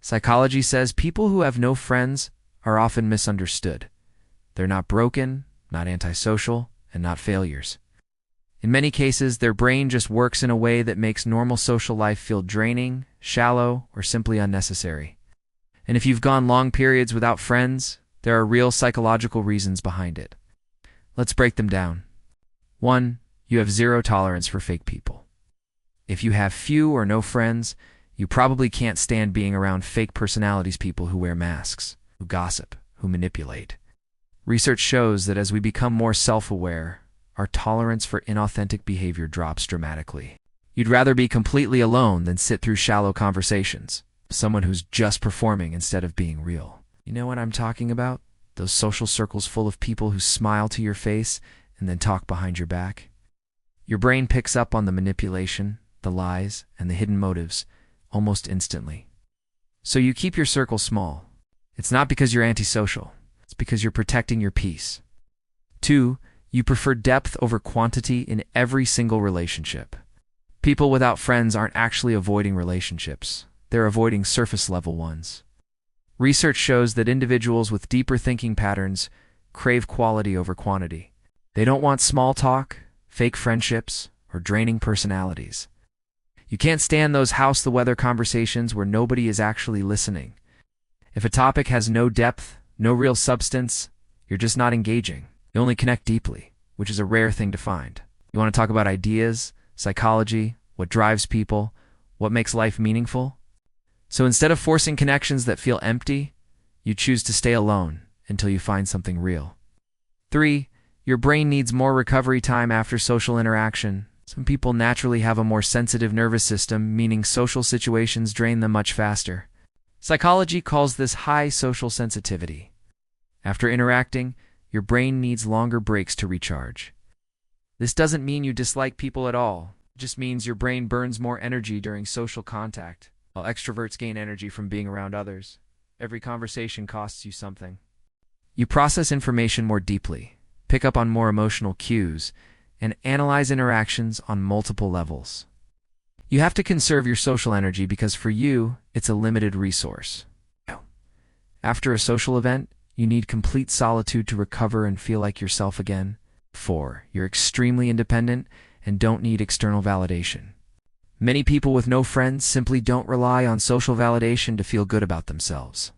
Psychology says people who have no friends are often misunderstood. They're not broken, not antisocial, and not failures. In many cases, their brain just works in a way that makes normal social life feel draining, shallow, or simply unnecessary. And if you've gone long periods without friends, there are real psychological reasons behind it. Let's break them down. 1. You have zero tolerance for fake people. If you have few or no friends, you probably can't stand being around fake personalities, people who wear masks, who gossip, who manipulate. Research shows that as we become more self-aware, our tolerance for inauthentic behavior drops dramatically. You'd rather be completely alone than sit through shallow conversations, someone who's just performing instead of being real. You know what I'm talking about? Those social circles full of people who smile to your face and then talk behind your back. Your brain picks up on the manipulation, the lies, and the hidden motives almost instantly. So you keep your circle small. It's not because you're antisocial. It's because you're protecting your peace. 2. You prefer depth over quantity in every single relationship. People without friends aren't actually avoiding relationships. They're avoiding surface-level ones. Research shows that individuals with deeper thinking patterns crave quality over quantity. They don't want small talk, fake friendships, or draining personalities. You can't stand those house-the-weather conversations where nobody is actually listening. If a topic has no depth, no real substance, you're just not engaging. You only connect deeply, which is a rare thing to find. You want to talk about ideas, psychology, what drives people, what makes life meaningful? So instead of forcing connections that feel empty, you choose to stay alone until you find something real. 3. Your brain needs more recovery time after social interaction. Some people naturally have a more sensitive nervous system, meaning social situations drain them much faster. Psychology calls this high social sensitivity. After interacting, your brain needs longer breaks to recharge. This doesn't mean you dislike people at all. It just means your brain burns more energy during social contact, while extroverts gain energy from being around others. Every conversation costs you something. You process information more deeply, pick up on more emotional cues, and analyze interactions on multiple levels. You have to conserve your social energy because for you, it's a limited resource. After a social event, you need complete solitude to recover and feel like yourself again. 4. You're extremely independent and don't need external validation. Many people with no friends simply don't rely on social validation to feel good about themselves.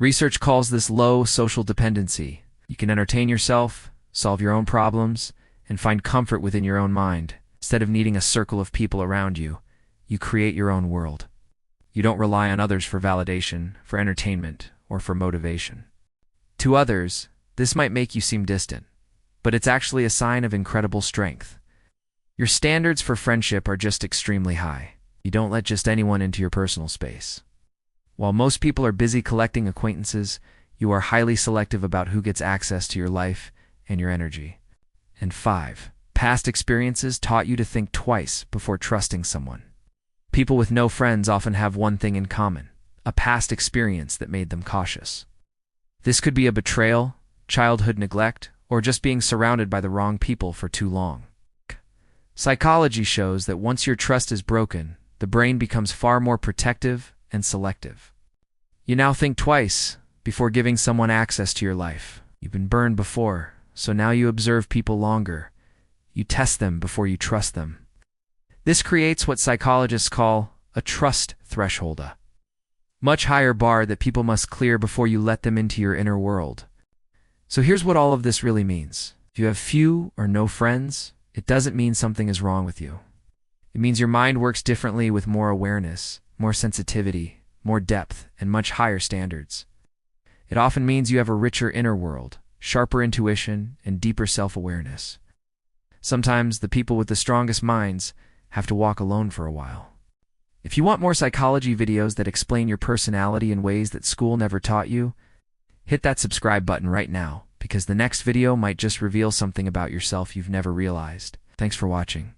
Research calls this low social dependency. You can entertain yourself, solve your own problems, and find comfort within your own mind. Instead of needing a circle of people around you, you create your own world. You don't rely on others for validation, for entertainment, or for motivation. To others, this might make you seem distant, but it's actually a sign of incredible strength. Your standards for friendship are just extremely high. You don't let just anyone into your personal space. While most people are busy collecting acquaintances, you are highly selective about who gets access to your life and your energy. And 5. Past experiences taught you to think twice before trusting someone. People with no friends often have one thing in common: a past experience that made them cautious. This could be a betrayal, childhood neglect, or just being surrounded by the wrong people for too long. Psychology shows that once your trust is broken, the brain becomes far more protective and selective. You now think twice before giving someone access to your life. You've been burned before, so now you observe people longer. You test them before you trust them. This creates what psychologists call a trust threshold, a much higher bar that people must clear before you let them into your inner world. So here's what all of this really means. If you have few or no friends, it doesn't mean something is wrong with you. It means your mind works differently with more awareness, more sensitivity, more depth, and much higher standards. It often means you have a richer inner world, sharper intuition, and deeper self-awareness. Sometimes the people with the strongest minds have to walk alone for a while. If you want more psychology videos that explain your personality in ways that school never taught you, hit that subscribe button right now, because the next video might just reveal something about yourself you've never realized. Thanks for watching.